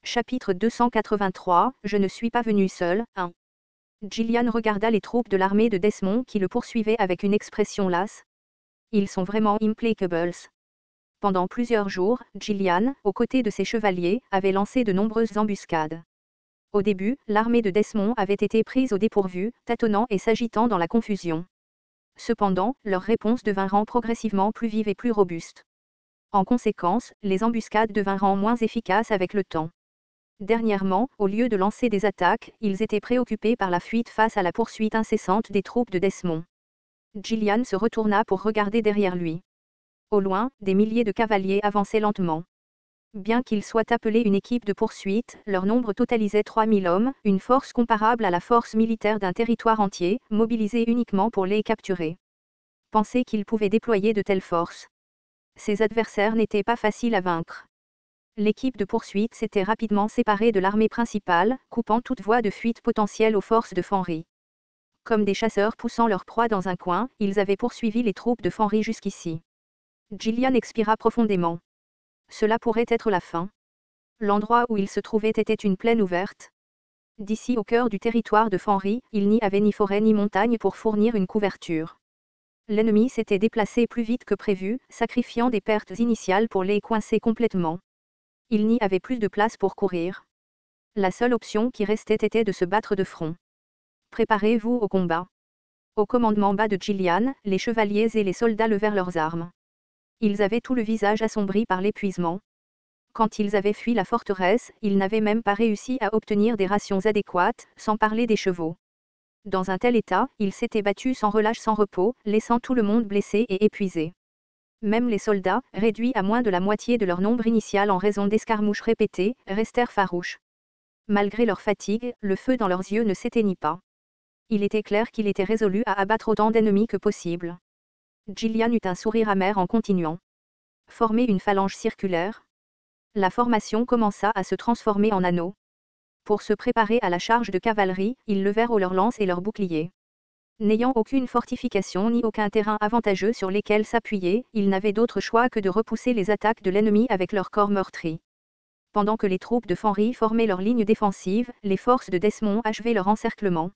Chapitre 283, Je ne suis pas venu seul, 1. Gillian regarda les troupes de l'armée de Desmond qui le poursuivaient avec une expression lasse. Ils sont vraiment implacables. Pendant plusieurs jours, Gillian, aux côtés de ses chevaliers, avait lancé de nombreuses embuscades. Au début, l'armée de Desmond avait été prise au dépourvu, tâtonnant et s'agitant dans la confusion. Cependant, leur réponse devinrent progressivement plus vive et plus robuste. En conséquence, les embuscades devinrent moins efficaces avec le temps. Dernièrement, au lieu de lancer des attaques, ils étaient préoccupés par la fuite face à la poursuite incessante des troupes de Desmond. Gillian se retourna pour regarder derrière lui. Au loin, des milliers de cavaliers avançaient lentement. Bien qu'ils soient appelés une équipe de poursuite, leur nombre totalisait 3000 hommes, une force comparable à la force militaire d'un territoire entier, mobilisée uniquement pour les capturer. Penser qu'ils pouvaient déployer de telles forces. Ces adversaires n'étaient pas faciles à vaincre. L'équipe de poursuite s'était rapidement séparée de l'armée principale, coupant toute voie de fuite potentielle aux forces de Fenry. Comme des chasseurs poussant leur proie dans un coin, ils avaient poursuivi les troupes de Fenry jusqu'ici. Gillian expira profondément. Cela pourrait être la fin. L'endroit où il se trouvait était une plaine ouverte. D'ici au cœur du territoire de Fenry, il n'y avait ni forêt ni montagne pour fournir une couverture. L'ennemi s'était déplacé plus vite que prévu, sacrifiant des pertes initiales pour les coincer complètement. Il n'y avait plus de place pour courir. La seule option qui restait était de se battre de front. Préparez-vous au combat. Au commandement bas de Gillian, les chevaliers et les soldats levèrent leurs armes. Ils avaient tout le visage assombri par l'épuisement. Quand ils avaient fui la forteresse, ils n'avaient même pas réussi à obtenir des rations adéquates, sans parler des chevaux. Dans un tel état, ils s'étaient battus sans relâche sans repos, laissant tout le monde blessé et épuisé. Même les soldats, réduits à moins de la moitié de leur nombre initial en raison d'escarmouches répétées, restèrent farouches. Malgré leur fatigue, le feu dans leurs yeux ne s'éteignit pas. Il était clair qu'il était résolu à abattre autant d'ennemis que possible. Gillian eut un sourire amer en continuant. Former une phalange circulaire. La formation commença à se transformer en anneau. Pour se préparer à la charge de cavalerie, ils levèrent haut leurs lances et leurs boucliers. N'ayant aucune fortification ni aucun terrain avantageux sur lesquels s'appuyer, ils n'avaient d'autre choix que de repousser les attaques de l'ennemi avec leur corps meurtri. Pendant que les troupes de Fenry formaient leur ligne défensive, les forces de Desmond achevaient leur encerclement.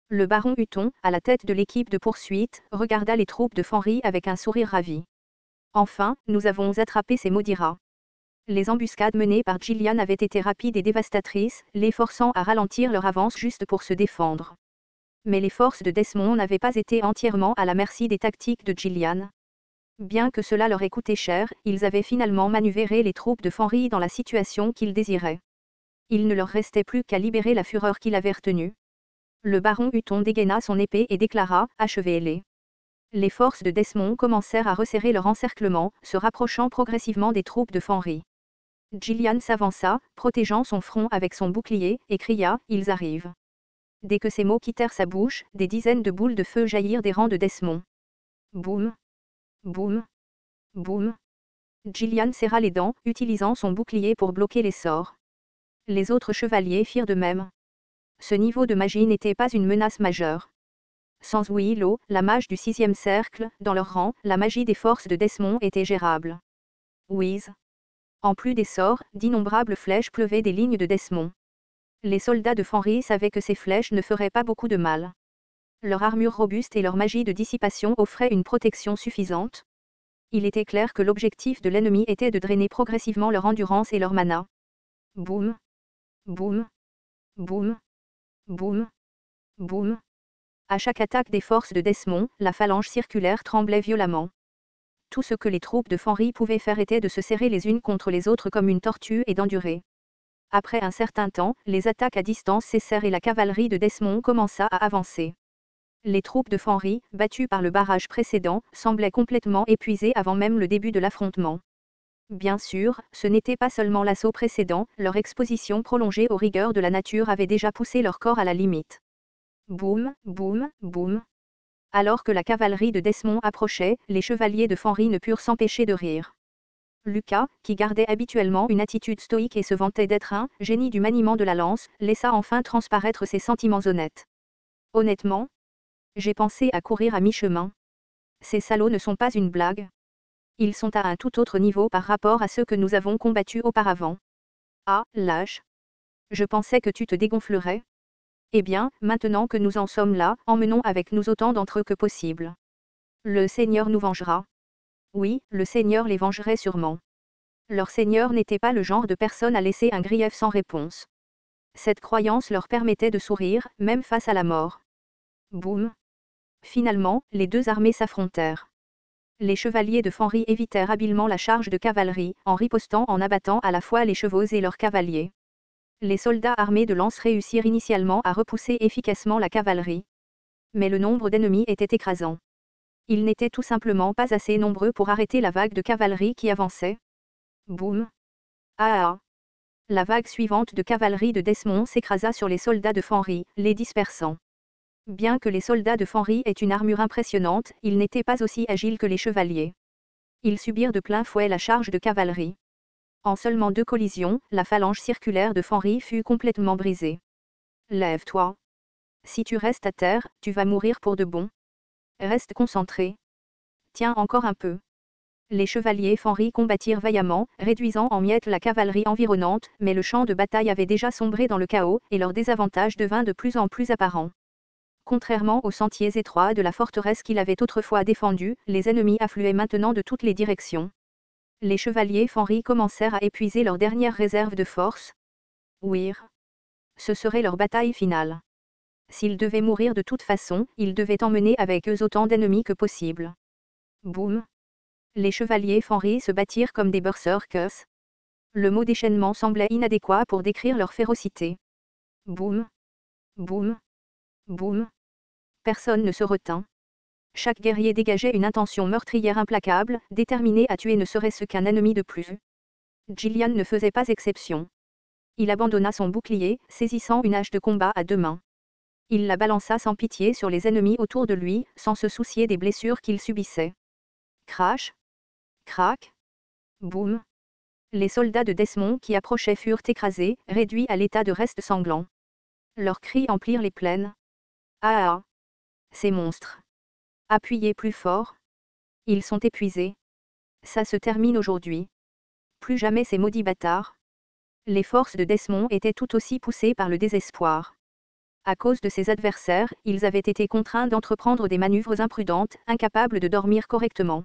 Le baron Hutton, à la tête de l'équipe de poursuite, regarda les troupes de Fenry avec un sourire ravi. Enfin, nous avons attrapé ces maudits rats. Les embuscades menées par Gillian avaient été rapides et dévastatrices, les forçant à ralentir leur avance juste pour se défendre. Mais les forces de Desmond n'avaient pas été entièrement à la merci des tactiques de Gillian. Bien que cela leur ait coûté cher, ils avaient finalement manœuvré les troupes de Fenry dans la situation qu'ils désiraient. Il ne leur restait plus qu'à libérer la fureur qui l'avait retenue. Le baron Hutton dégaina son épée et déclara « Achevez-les ». Les forces de Desmond commencèrent à resserrer leur encerclement, se rapprochant progressivement des troupes de Fenry. Gillian s'avança, protégeant son front avec son bouclier, et cria « Ils arrivent ». Dès que ces mots quittèrent sa bouche, des dizaines de boules de feu jaillirent des rangs de Desmond. Boum! Boum! Boum! Gillian serra les dents, utilisant son bouclier pour bloquer les sorts. Les autres chevaliers firent de même. Ce niveau de magie n'était pas une menace majeure. Sans Willow, la mage du 6e cercle, dans leur rang, la magie des forces de Desmond était gérable. Whiz! En plus des sorts, d'innombrables flèches pleuvaient des lignes de Desmond. Les soldats de Fenry savaient que ces flèches ne feraient pas beaucoup de mal. Leur armure robuste et leur magie de dissipation offraient une protection suffisante. Il était clair que l'objectif de l'ennemi était de drainer progressivement leur endurance et leur mana. Boum! Boum! Boum! Boum! Boum! À chaque attaque des forces de Desmond, la phalange circulaire tremblait violemment. Tout ce que les troupes de Fenry pouvaient faire était de se serrer les unes contre les autres comme une tortue et d'endurer. Après un certain temps, les attaques à distance cessèrent et la cavalerie de Desmond commença à avancer. Les troupes de Fenry, battues par le barrage précédent, semblaient complètement épuisées avant même le début de l'affrontement. Bien sûr, ce n'était pas seulement l'assaut précédent, leur exposition prolongée aux rigueurs de la nature avait déjà poussé leur corps à la limite. Boum, boum, boum. Alors que la cavalerie de Desmond approchait, les chevaliers de Fenry ne purent s'empêcher de rire. Lucas, qui gardait habituellement une attitude stoïque et se vantait d'être un génie du maniement de la lance, laissa enfin transparaître ses sentiments honnêtes. Honnêtement, j'ai pensé à courir à mi-chemin. Ces salauds ne sont pas une blague. Ils sont à un tout autre niveau par rapport à ceux que nous avons combattus auparavant. Ah, lâche. Je pensais que tu te dégonflerais. Eh bien, maintenant que nous en sommes là, emmenons avec nous autant d'entre eux que possible. Le Seigneur nous vengera. Oui, le Seigneur les vengerait sûrement. Leur Seigneur n'était pas le genre de personne à laisser un grief sans réponse. Cette croyance leur permettait de sourire, même face à la mort. Boum. Finalement, les deux armées s'affrontèrent. Les chevaliers de Fenris évitèrent habilement la charge de cavalerie, en ripostant en abattant à la fois les chevaux et leurs cavaliers. Les soldats armés de lances réussirent initialement à repousser efficacement la cavalerie. Mais le nombre d'ennemis était écrasant. Ils n'étaient tout simplement pas assez nombreux pour arrêter la vague de cavalerie qui avançait. Boum. Ah ah. La vague suivante de cavalerie de Desmond s'écrasa sur les soldats de Fenris, les dispersant. Bien que les soldats de Fenris aient une armure impressionnante, ils n'étaient pas aussi agiles que les chevaliers. Ils subirent de plein fouet la charge de cavalerie. En seulement 2 collisions, la phalange circulaire de Fenris fut complètement brisée. Lève-toi. Si tu restes à terre, tu vas mourir pour de bon. Reste concentré. Tiens encore un peu. Les chevaliers Fenris combattirent vaillamment, réduisant en miettes la cavalerie environnante, mais le champ de bataille avait déjà sombré dans le chaos, et leur désavantage devint de plus en plus apparent. Contrairement aux sentiers étroits de la forteresse qu'il avait autrefois défendue, les ennemis affluaient maintenant de toutes les directions. Les chevaliers Fenris commencèrent à épuiser leur dernière réserve de force. Ouir. Ce serait leur bataille finale. S'ils devaient mourir de toute façon, ils devaient emmener avec eux autant d'ennemis que possible. Boum. Les chevaliers Fenris se battirent comme des berserkers. Le mot déchaînement semblait inadéquat pour décrire leur férocité. Boum. Boum. Boum. Personne ne se retint. Chaque guerrier dégageait une intention meurtrière implacable, déterminé à tuer ne serait-ce qu'un ennemi de plus. Gillian ne faisait pas exception. Il abandonna son bouclier, saisissant une hache de combat à 2 mains. Il la balança sans pitié sur les ennemis autour de lui, sans se soucier des blessures qu'ils subissaient. Crash. Crac. Boum. Les soldats de Desmond qui approchaient furent écrasés, réduits à l'état de restes sanglants. Leurs cris emplirent les plaines. Ah ah. Ces monstres. Appuyez plus fort. Ils sont épuisés. Ça se termine aujourd'hui. Plus jamais ces maudits bâtards. Les forces de Desmond étaient tout aussi poussées par le désespoir. À cause de ses adversaires, ils avaient été contraints d'entreprendre des manœuvres imprudentes, incapables de dormir correctement.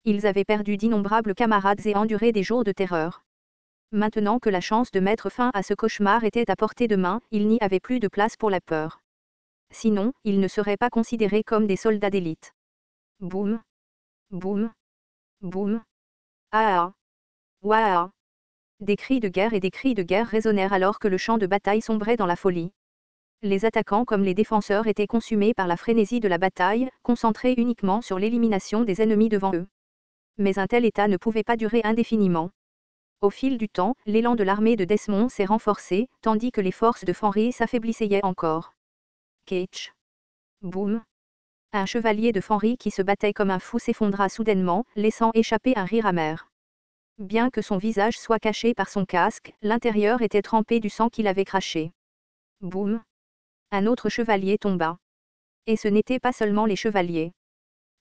Ils avaient perdu d'innombrables camarades et enduré des jours de terreur. Maintenant que la chance de mettre fin à ce cauchemar était à portée de main, il n'y avait plus de place pour la peur. Sinon, ils ne seraient pas considérés comme des soldats d'élite. Boum. Boum. Boum. Ah ah. Ouah. Des cris de guerre et des cris de guerre résonnèrent alors que le champ de bataille sombrait dans la folie. Les attaquants comme les défenseurs étaient consumés par la frénésie de la bataille, concentrés uniquement sur l'élimination des ennemis devant eux. Mais un tel état ne pouvait pas durer indéfiniment. Au fil du temps, l'élan de l'armée de Desmond s'est renforcé, tandis que les forces de Fenris s'affaiblissaient encore. Catch. Boum. Un chevalier de Fenris qui se battait comme un fou s'effondra soudainement, laissant échapper un rire amer. Bien que son visage soit caché par son casque, l'intérieur était trempé du sang qu'il avait craché. Boum. Un autre chevalier tomba. Et ce n'étaient pas seulement les chevaliers.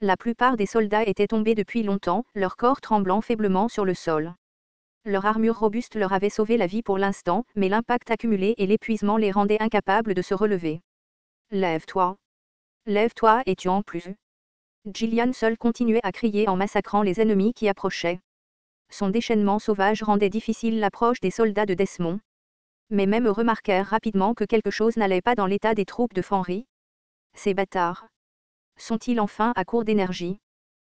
La plupart des soldats étaient tombés depuis longtemps, leur corps tremblant faiblement sur le sol. Leur armure robuste leur avait sauvé la vie pour l'instant, mais l'impact accumulé et l'épuisement les rendaient incapables de se relever. Lève-toi. Lève-toi et tu en plus. Gillian seul continuait à crier en massacrant les ennemis qui approchaient. Son déchaînement sauvage rendait difficile l'approche des soldats de Desmond. Mais même eux remarquèrent rapidement que quelque chose n'allait pas dans l'état des troupes de Fenris. Ces bâtards. Sont-ils enfin à court d'énergie?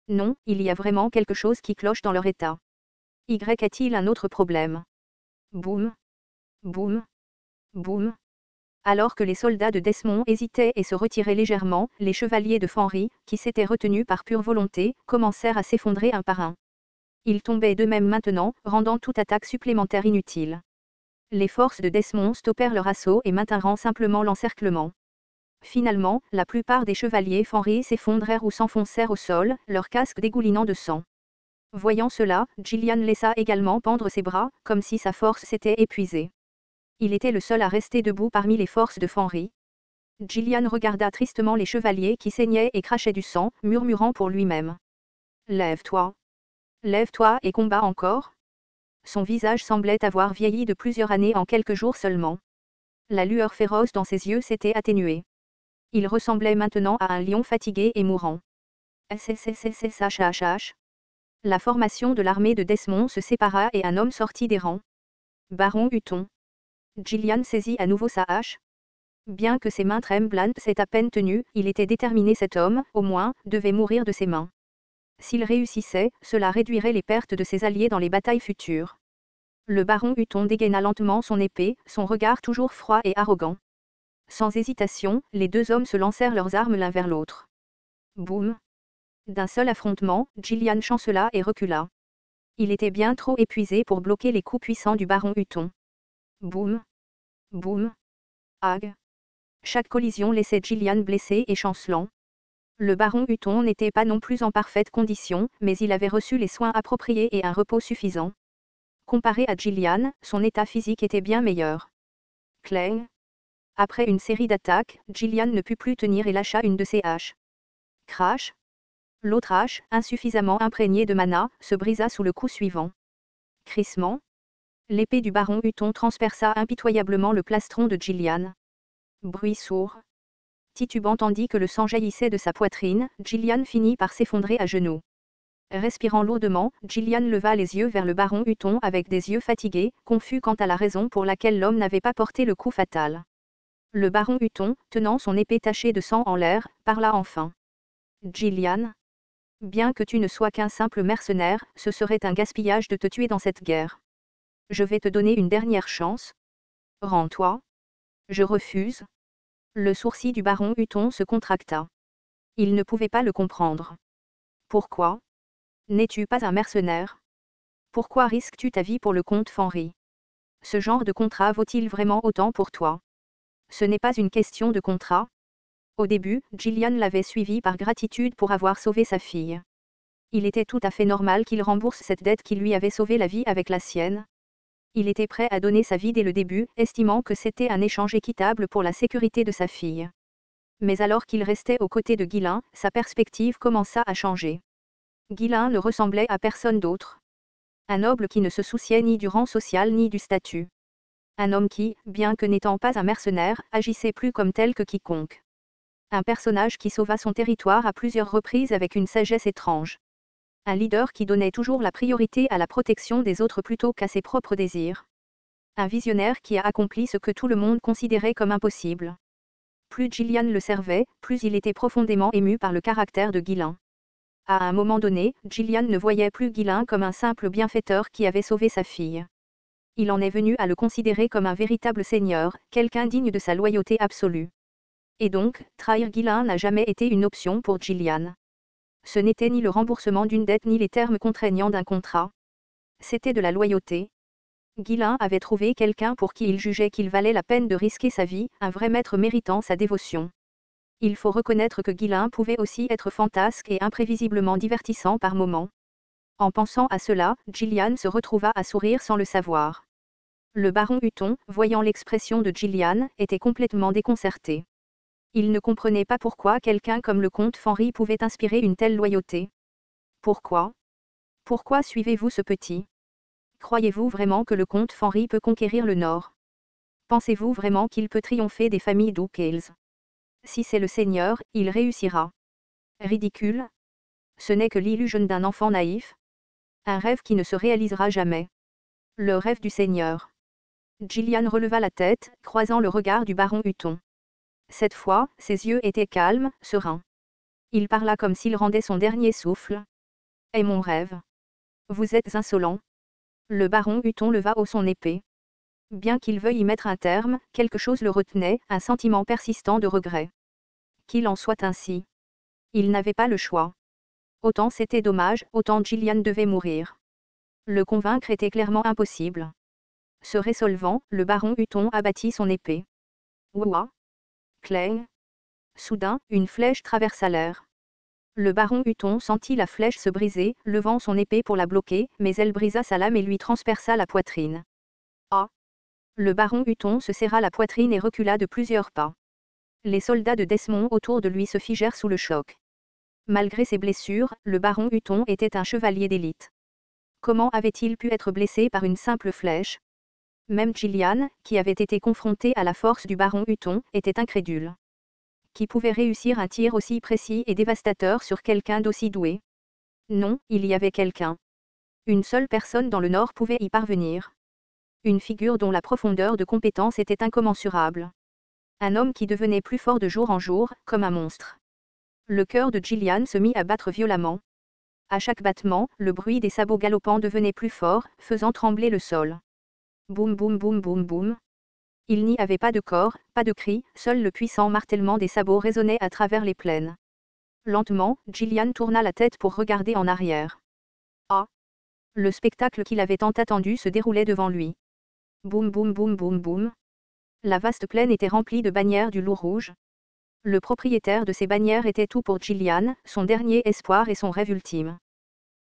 Non, il y a vraiment quelque chose qui cloche dans leur état. Y a-t-il un autre problème? Boum. Boum. Boum. Alors que les soldats de Desmond hésitaient et se retiraient légèrement, les chevaliers de Fenris, qui s'étaient retenus par pure volonté, commencèrent à s'effondrer un par un. Ils tombaient d'eux-mêmes maintenant, rendant toute attaque supplémentaire inutile. Les forces de Desmond stoppèrent leur assaut et maintinrent simplement l'encerclement. Finalement, la plupart des chevaliers Fenris s'effondrèrent ou s'enfoncèrent au sol, leurs casques dégoulinant de sang. Voyant cela, Gillian laissa également pendre ses bras, comme si sa force s'était épuisée. Il était le seul à rester debout parmi les forces de Fenris. Gillian regarda tristement les chevaliers qui saignaient et crachaient du sang, murmurant pour lui-même. Lève-toi. Lève-toi et combat encore. Son visage semblait avoir vieilli de plusieurs années en quelques jours seulement. La lueur féroce dans ses yeux s'était atténuée. Il ressemblait maintenant à un lion fatigué et mourant. SSSSSHHH. La formation de l'armée de Desmond se sépara et un homme sortit des rangs. Baron Hutton. Gillian saisit à nouveau sa hache. Bien que ses mains tremblantes s'aient à peine tenues, il était déterminé, cet homme, au moins, devait mourir de ses mains. S'il réussissait, cela réduirait les pertes de ses alliés dans les batailles futures. Le baron Hutton dégaina lentement son épée, son regard toujours froid et arrogant. Sans hésitation, les deux hommes se lancèrent leurs armes l'un vers l'autre. Boum! D'un seul affrontement, Gillian chancela et recula. Il était bien trop épuisé pour bloquer les coups puissants du baron Hutton. Boum! Boum! Ag! Chaque collision laissait Gillian blessé et chancelant. Le baron Hutton n'était pas non plus en parfaite condition, mais il avait reçu les soins appropriés et un repos suffisant. Comparé à Gillian, son état physique était bien meilleur. Clang! Après une série d'attaques, Gillian ne put plus tenir et lâcha une de ses haches. Crash! L'autre hache, insuffisamment imprégnée de mana, se brisa sous le coup suivant. Crissement! L'épée du baron Hutton transperça impitoyablement le plastron de Gillian. Bruit sourd. Titubant tandis que le sang jaillissait de sa poitrine, Gillian finit par s'effondrer à genoux. Respirant lourdement, Gillian leva les yeux vers le baron Hutton avec des yeux fatigués, confus quant à la raison pour laquelle l'homme n'avait pas porté le coup fatal. Le baron Hutton, tenant son épée tachée de sang en l'air, parla enfin. Gillian, bien que tu ne sois qu'un simple mercenaire, ce serait un gaspillage de te tuer dans cette guerre. Je vais te donner une dernière chance. Rends-toi. Je refuse. Le sourcil du baron Hutton se contracta. Il ne pouvait pas le comprendre. Pourquoi? N'es-tu pas un mercenaire? Pourquoi risques-tu ta vie pour le comte Fenry? Ce genre de contrat vaut-il vraiment autant pour toi? Ce n'est pas une question de contrat. Au début, Gillian l'avait suivi par gratitude pour avoir sauvé sa fille. Il était tout à fait normal qu'il rembourse cette dette qui lui avait sauvé la vie avec la sienne. Il était prêt à donner sa vie dès le début, estimant que c'était un échange équitable pour la sécurité de sa fille. Mais alors qu'il restait aux côtés de Ghislain, sa perspective commença à changer. Ghislain ne ressemblait à personne d'autre. Un noble qui ne se souciait ni du rang social ni du statut. Un homme qui, bien que n'étant pas un mercenaire, agissait plus comme tel que quiconque. Un personnage qui sauva son territoire à plusieurs reprises avec une sagesse étrange. Un leader qui donnait toujours la priorité à la protection des autres plutôt qu'à ses propres désirs. Un visionnaire qui a accompli ce que tout le monde considérait comme impossible. Plus Gillian le servait, plus il était profondément ému par le caractère de Ghislain. À un moment donné, Gillian ne voyait plus Ghislain comme un simple bienfaiteur qui avait sauvé sa fille. Il en est venu à le considérer comme un véritable seigneur, quelqu'un digne de sa loyauté absolue. Et donc, trahir Ghislain n'a jamais été une option pour Gillian. Ce n'était ni le remboursement d'une dette ni les termes contraignants d'un contrat. C'était de la loyauté. Ghislain avait trouvé quelqu'un pour qui il jugeait qu'il valait la peine de risquer sa vie, un vrai maître méritant sa dévotion. Il faut reconnaître que Ghislain pouvait aussi être fantasque et imprévisiblement divertissant par moments. En pensant à cela, Gillian se retrouva à sourire sans le savoir. Le baron Hutton, voyant l'expression de Gillian, était complètement déconcerté. Il ne comprenait pas pourquoi quelqu'un comme le comte Fenry pouvait inspirer une telle loyauté. Pourquoi? Pourquoi suivez-vous ce petit? Croyez-vous vraiment que le comte Fenry peut conquérir le Nord? Pensez-vous vraiment qu'il peut triompher des familles d'Oakales? Si c'est le Seigneur, il réussira. Ridicule? Ce n'est que l'illusion d'un enfant naïf. Un rêve qui ne se réalisera jamais. Le rêve du Seigneur. Gillian releva la tête, croisant le regard du baron Hutton. Cette fois, ses yeux étaient calmes, sereins. Il parla comme s'il rendait son dernier souffle. « Est mon rêve. Vous êtes insolent. » Le baron Hutton leva haut son épée. Bien qu'il veuille y mettre un terme, quelque chose le retenait, un sentiment persistant de regret. Qu'il en soit ainsi. Il n'avait pas le choix. Autant c'était dommage, autant Gillian devait mourir. Le convaincre était clairement impossible. Se résolvant, le baron Hutton abattit son épée. Ouah! Clang! Soudain, une flèche traversa l'air. Le baron Hutton sentit la flèche se briser, levant son épée pour la bloquer, mais elle brisa sa lame et lui transperça la poitrine. Ah! Le baron Hutton se serra la poitrine et recula de plusieurs pas. Les soldats de Desmond autour de lui se figèrent sous le choc. Malgré ses blessures, le baron Hutton était un chevalier d'élite. Comment avait-il pu être blessé par une simple flèche? Même Gillian, qui avait été confronté à la force du baron Hutton, était incrédule. Qui pouvait réussir un tir aussi précis et dévastateur sur quelqu'un d'aussi doué? Non, il y avait quelqu'un. Une seule personne dans le Nord pouvait y parvenir. Une figure dont la profondeur de compétence était incommensurable. Un homme qui devenait plus fort de jour en jour, comme un monstre. Le cœur de Gillian se mit à battre violemment. À chaque battement, le bruit des sabots galopants devenait plus fort, faisant trembler le sol. Boum boum boum boum boum. Il n'y avait pas de corps, pas de cris, seul le puissant martèlement des sabots résonnait à travers les plaines. Lentement, Gillian tourna la tête pour regarder en arrière. Ah! Le spectacle qu'il avait tant attendu se déroulait devant lui. Boum boum boum boum boum. La vaste plaine était remplie de bannières du loup rouge. Le propriétaire de ces bannières était tout pour Gillian, son dernier espoir et son rêve ultime.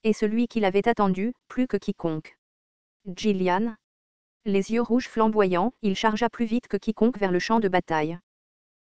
Et celui qu'il avait attendu, plus que quiconque. Gillian. Les yeux rouges flamboyants, il chargea plus vite que quiconque vers le champ de bataille.